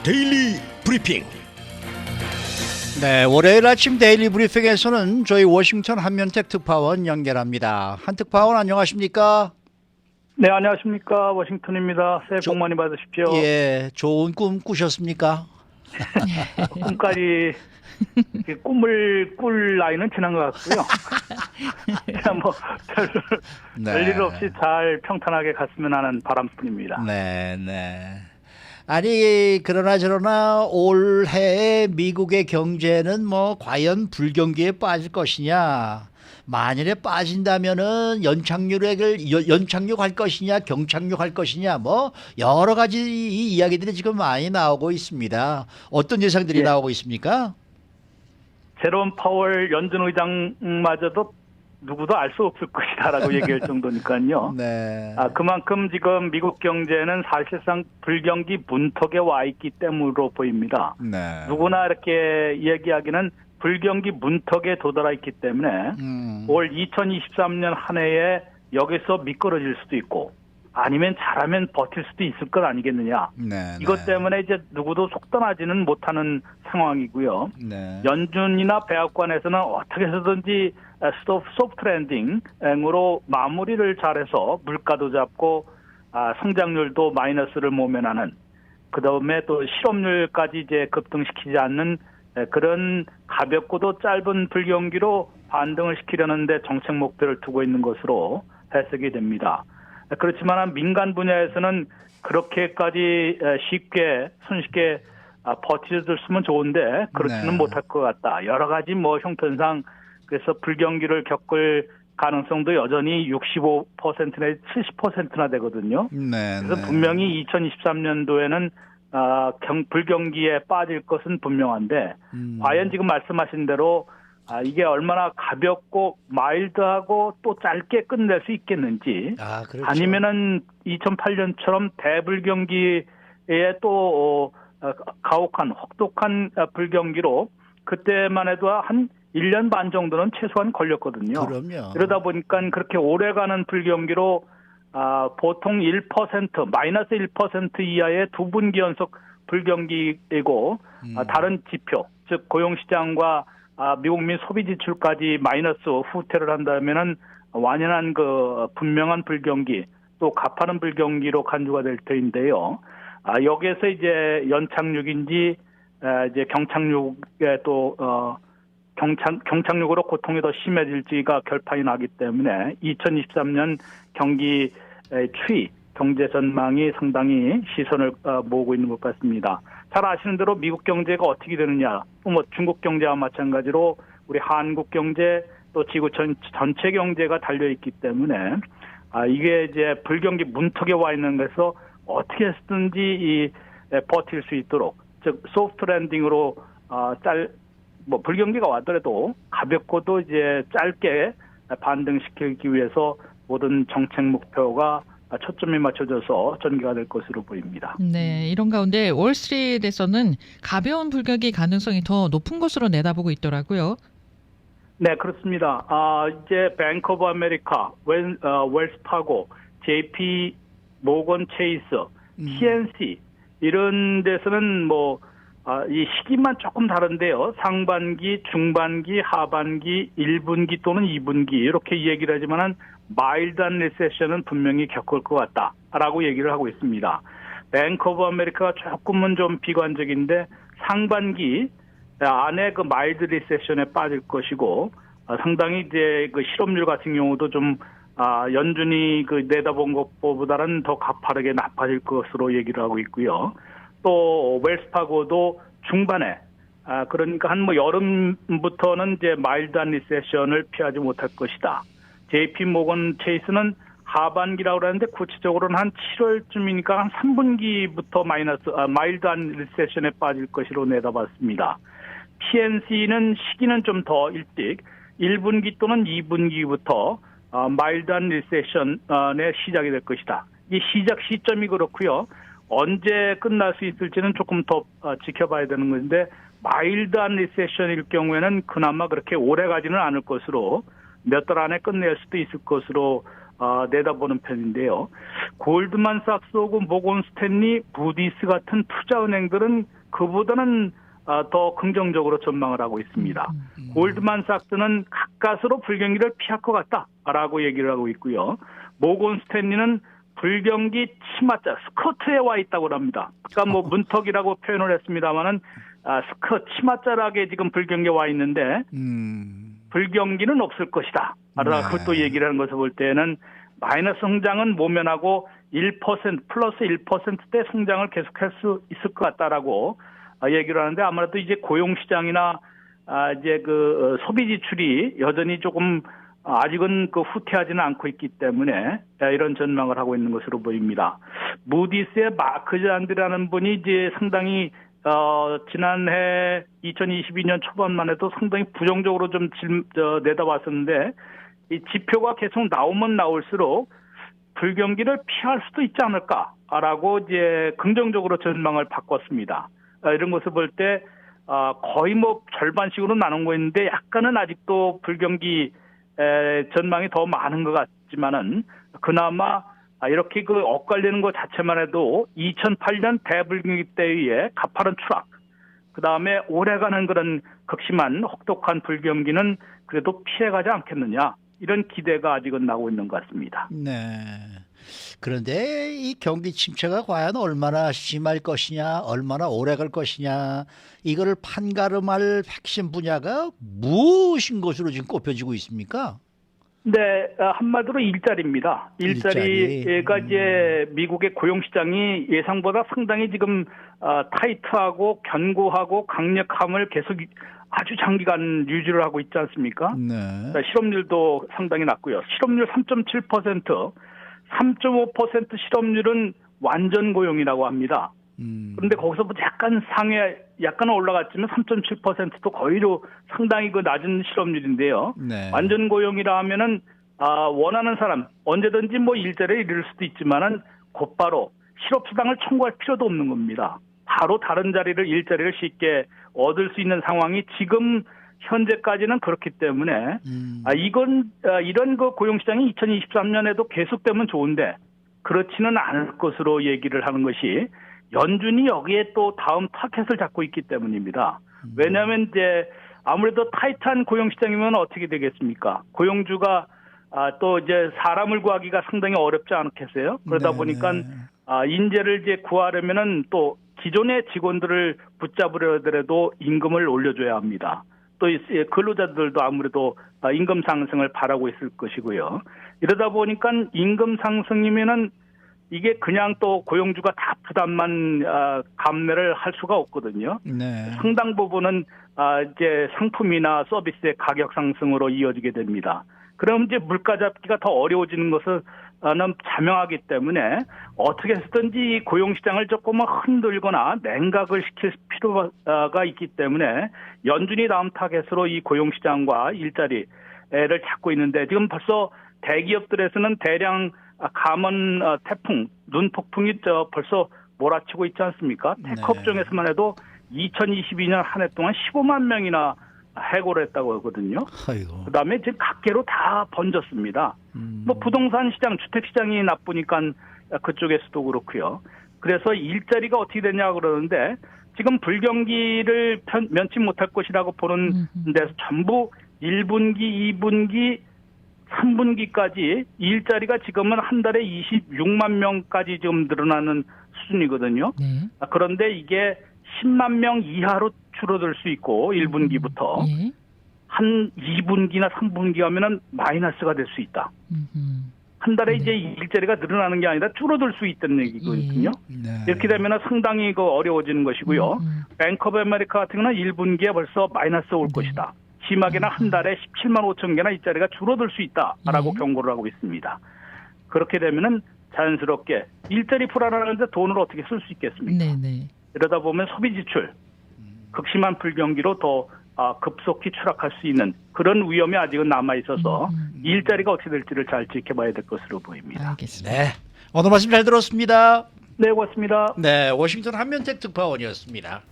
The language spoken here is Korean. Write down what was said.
데일리 브리핑. 네, 월요일 아침 데일리 브리핑에서는 저희 워싱턴 한면택 특파원 연결합니다. 한 특파원 안녕하십니까? 네, 안녕하십니까. 워싱턴입니다. 새해 복 많이 받으십시오. 예, 좋은 꿈 꾸셨습니까? 꿈까지 꿈을 꿀 나이는 지난 것 같고요. 그냥 뭐 별일 없이 잘 평탄하게 갔으면 하는 바람뿐입니다. 네, 네. 아니 그러나 저러나 올해 미국의 경제는 뭐 과연 불경기에 빠질 것이냐, 만일에 빠진다면은 연착륙할 것이냐, 경착륙할 것이냐, 뭐 여러 가지 이야기들이 지금 많이 나오고 있습니다. 어떤 예상들이 예. 나오고 있습니까? 제롬 파월 연준 의장마저도 누구도 알 수 없을 것이다라고 얘기할 정도니까요. 네. 그만큼 지금 미국 경제는 사실상 불경기 문턱에 와 있기 때문으로 보입니다. 네. 누구나 이렇게 얘기하기는 불경기 문턱에 도달해 있기 때문에 올 2023년 한 해에 여기서 미끄러질 수도 있고 아니면 잘하면 버틸 수도 있을 것 아니겠느냐. 네, 이것 때문에 이제 누구도 속단하지는 못하는 상황이고요. 네. 연준이나 백악관에서는 어떻게 해서든지 소프트 랜딩으로 마무리를 잘해서 물가도 잡고 성장률도 마이너스를 모면하는, 그다음에 또 실업률까지 이제 급등시키지 않는 그런 가볍고도 짧은 불경기로 반등을 시키려는데 정책 목표를 두고 있는 것으로 해석이 됩니다. 그렇지만 민간 분야에서는 그렇게까지 손쉽게 버티줬으면 좋은데 그렇지는 네. 못할 것 같다. 여러 가지 뭐 형편상 그래서 불경기를 겪을 가능성도 여전히 65% 내지 70%나 되거든요. 네. 그래서 네. 분명히 2023년도에는 불경기에 빠질 것은 분명한데 과연 지금 말씀하신 대로 이게 얼마나 가볍고 마일드하고 또 짧게 끝낼 수 있겠는지, 그렇죠. 아니면은 2008년처럼 대불경기에 또 가혹한 혹독한 불경기로 그때만 해도 한 1년 반 정도는 최소한 걸렸거든요. 그럼요. 이러다 보니까 그렇게 오래가는 불경기로 보통 1% 마이너스 1% 이하의 두 분기 연속 불경기이고 다른 지표, 즉 고용시장과 미국민 소비 지출까지 마이너스 후퇴를 한다면은 완연한 그 분명한 불경기, 또 가파른 불경기로 간주가 될 터인데요. 여기에서 이제 연착륙인지 이제 경착륙에 또 경착륙으로 고통이 더 심해질지가 결판이 나기 때문에 2023년 경기 추이, 경제 전망이 상당히 시선을 모으고 있는 것 같습니다. 잘 아시는 대로 미국 경제가 어떻게 되느냐, 뭐 중국 경제와 마찬가지로 우리 한국 경제 또 지구 전체 경제가 달려 있기 때문에 이게 이제 불경기 문턱에 와 있는 것에서 어떻게 해서든지 버틸 수 있도록, 즉 소프트 랜딩으로 불경기가 왔더라도 가볍고도 이제 짧게 반등시키기 위해서 모든 정책 목표가 초점이 맞춰져서 전개가 될 것으로 보입니다. 네, 이런 가운데 월스트리트에서는 가벼운 불경기 가능성이 더 높은 것으로 내다보고 있더라고요. 네, 그렇습니다. 이제 뱅크 오브 아메리카, 웰스파고, JP 모건 체이스, PNC 이런 데서는 이 시기만 조금 다른데요. 상반기, 중반기, 하반기, 1분기 또는 2분기 이렇게 얘기를 하지만은 마일드한 리세션은 분명히 겪을 것 같다라고 얘기를 하고 있습니다. 뱅크 오브 아메리카가 조금은 좀 비관적인데 상반기 안에 그 마일드 리세션에 빠질 것이고, 상당히 이제 그 실업률 같은 경우도 좀 연준이 그 내다본 것보다는 더 가파르게 나빠질 것으로 얘기를 하고 있고요. 또 웰스파고도 중반에 그러니까 한 여름부터는 이제 마일드한 리세션을 피하지 못할 것이다. JP 모건 체이스는 하반기라고 그러는데 구체적으로는 한 7월쯤이니까 한 3분기부터 마일드한 리세션에 빠질 것으로 내다봤습니다. PNC는 시기는 좀 더 일찍 1분기 또는 2분기부터 마일드한 리세션의 시작이 될 것이다. 이 시작 시점이 그렇고요. 언제 끝날 수 있을지는 조금 더 지켜봐야 되는 건데, 마일드한 리세션일 경우에는 그나마 그렇게 오래 가지는 않을 것으로 몇 달 안에 끝낼 수도 있을 것으로 내다보는 편인데요. 골드만삭스하고 모건 스탠리, 무디스 같은 투자은행들은 그보다는 더 긍정적으로 전망을 하고 있습니다. 골드만삭스는 가까스로 불경기를 피할 것 같다라고 얘기를 하고 있고요. 모건 스탠리는 불경기 치마자 스커트에 와 있다고 합니다. 아까 뭐 문턱이라고 표현을 했습니다만은 치마자락에 지금 불경기에 와 있는데 불경기는 없을 것이다. 라고 또 얘기를 하는 것을 볼 때는 마이너스 성장은 모면하고 1% 플러스 1%대 성장을 계속할 수 있을 것 같다라고 얘기를 하는데 아무래도 이제 고용 시장이나 이제 그 소비 지출이 여전히 조금 아직은 그 후퇴하지는 않고 있기 때문에 이런 전망을 하고 있는 것으로 보입니다. 무디스의 마크 잔디라는 분이 이제 상당히 지난해 2022년 초반만 해도 상당히 부정적으로 좀 내다봤었는데 이 지표가 계속 나오면 나올수록 불경기를 피할 수도 있지 않을까라고 이제 긍정적으로 전망을 바꿨습니다. 이런 것을 볼 때 거의 뭐 절반씩으로 나눈 거 있는데 약간은 아직도 불경기 전망이 더 많은 것 같지만은 그나마 이렇게 그 엇갈리는 것 자체만 해도 2008년 대불경기 때의 가파른 추락, 그 다음에 오래가는 그런 극심한 혹독한 불경기는 그래도 피해가지 않겠느냐 이런 기대가 아직은 나오고 있는 것 같습니다. 네. 그런데 이 경기 침체가 과연 얼마나 심할 것이냐, 얼마나 오래 갈 것이냐, 이거를 판가름할 핵심 분야가 무엇인 것으로 지금 꼽혀지고 있습니까? 네, 한마디로 일자리입니다. 일자리가 이제 미국의 고용시장이 예상보다 상당히 지금 타이트하고 견고하고 강력함을 계속 아주 장기간 유지를 하고 있지 않습니까? 네. 실업률도 상당히 낮고요. 실업률 3.7%, 3.5% 실업률은 완전 고용이라고 합니다. 그런데 거기서부터 약간 올라갔지만 3.7%도 거의로 상당히 그 낮은 실업률인데요. 네. 완전 고용이라 하면은 원하는 사람 언제든지 뭐 일자리를 이룰 수도 있지만은 곧바로 실업수당을 청구할 필요도 없는 겁니다. 바로 다른 일자리를 쉽게 얻을 수 있는 상황이 지금 현재까지는 그렇기 때문에 이런 그 고용시장이 2023년에도 계속되면 좋은데 그렇지는 않을 것으로 얘기를 하는 것이 연준이 여기에 또 다음 타켓을 잡고 있기 때문입니다. 왜냐하면 이제 아무래도 타이트한 고용시장이면 어떻게 되겠습니까? 고용주가 또 이제 사람을 구하기가 상당히 어렵지 않겠어요? 그러다 보니까 인재를 이제 구하려면은 또 기존의 직원들을 붙잡으려 하더라도 임금을 올려줘야 합니다. 또 근로자들도 아무래도 임금 상승을 바라고 있을 것이고요. 이러다 보니까 임금 상승이면은 이게 그냥 또 고용주가 다 부담만 감내를 할 수가 없거든요. 네. 상당 부분은 이제 상품이나 서비스의 가격 상승으로 이어지게 됩니다. 그럼 이제 물가 잡기가 더 어려워지는 것은 자명하기 때문에 어떻게 해서든지 고용시장을 조금은 흔들거나 냉각을 시킬 필요가 있기 때문에 연준이 다음 타겟으로 이 고용시장과 일자리를 찾고 있는데 지금 벌써 대기업들에서는 대량 감원 태풍, 눈폭풍이 벌써 몰아치고 있지 않습니까? 테크업종에서만 해도 2022년 한 해 동안 15만 명이나 해고를 했다고 하거든요. 아이고. 그다음에 지금 각계로 다 번졌습니다. 뭐 부동산 시장, 주택 시장이 나쁘니까 그쪽에서도 그렇고요. 그래서 일자리가 어떻게 되냐 그러는데 지금 불경기를 면치 못할 것이라고 보는 데서 전부 1분기, 2분기, 3분기까지 일자리가 지금은 한 달에 26만 명까지 지금 늘어나는 수준이거든요. 네. 그런데 이게 10만 명 이하로 줄어들 수 있고 1분기부터 예. 한 2분기나 3분기 하면은 마이너스가 될 수 있다. 한 달에 이제 일자리가 늘어나는 게 아니라 줄어들 수 있다는 얘기거든요. 네. 이렇게 되면 상당히 어려워지는 것이고요. 뱅크 오브 아메리카 같은 경우는 1분기에 벌써 마이너스 올 것이다. 심하게는 한 달에 17만 5천 개나 일자리가 줄어들 수 있다라고 경고를 하고 있습니다. 그렇게 되면은 자연스럽게 일자리 불안하는데 돈을 어떻게 쓸 수 있겠습니까? 네네. 이러다 보면 소비 지출, 극심한 불경기로 더 급속히 추락할 수 있는 그런 위험이 아직은 남아 있어서 일자리가 어떻게 될지를 잘 지켜봐야 될 것으로 보입니다. 알겠습니다. 네. 오늘 말씀 잘 들었습니다. 네, 고맙습니다. 네, 워싱턴 한면택 특파원이었습니다.